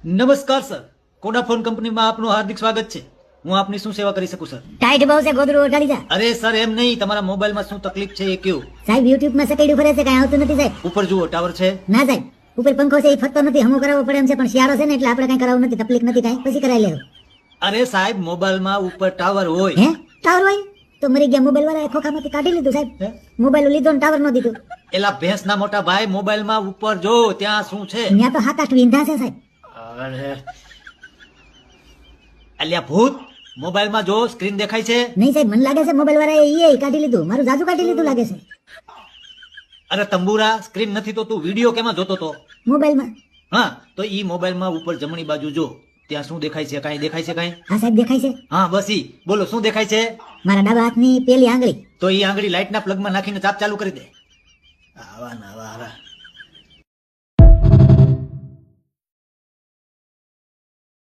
નમસ્કાર સર, કોડાફોન કંપનીમાં આપનું હાર્દિક સ્વાગત છે. હું આપની શું સેવા કરી શકું સર? ટાઈટ બહુ છે, ગોદરું ઓઢાડી જા. અરે સર એમ નહીં, તમારા મોબાઈલમાં શું તકલીફ છે એ કયો. સાહેબ યુટ્યુબ માં સકેડ્યું ફરે છે, કઈ આવતું નથી સાહેબ. ઉપર જુઓ, ટાવર છે? ના સાહેબ, ઉપર પંખો છે એ ફરતો નથી, હમો કરાવવો પડે એમ છે, પણ શિયાળો છે ને એટલે આપણે કઈ કરાવવું નથી, તકલીફ નથી કઈ, પછી કરાવી લેવું. અરે સાહેબ, મોબાઈલમાં ઉપર ટાવર હોય. હે ટાવર હોય તો મરી ગયા મોબાઈલ વાળા ખોખામાંથી કાઢી લીધું સાહેબ. હે? મોબાઈલ લીધો ને ટાવર નો દીધું. એલા ભેંસના મોટા ભાઈ, મોબાઈલમાં ઉપર જો, ત્યાં શું છે? ત્યાં તો હાથ આઠ વિંધા છે સાહેબ. અરે અલ્યા ભૂત, મોબાઈલમાં જો સ્ક્રીન દેખાય છે? નહીં સાહેબ, મને લાગે છે મોબાઈલ વાળા એ કાઢી લીધું, મારું જાજુ કાઢી લીધું લાગે છે. અરે તંબુરા, સ્ક્રીન નથી તો તું વિડીયો કેમાં જોતો તો? મોબાઈલમાં. હા, તો ઈ મોબાઈલમાં ઉપર જમણી બાજુ જો, ત્યાં શું દેખાય છે? કાંઈ દેખાય છે કાંઈ? હા સાહેબ દેખાય છે. હા બસ ઈ બોલો, શું દેખાય છે? મારા ડાબા હાથની પેલી આંગળી. તો ઈ આંગળી લાઈટના પ્લગમાં નાખીને ચાપ ચાલુ કરી દે. આવા ના આવા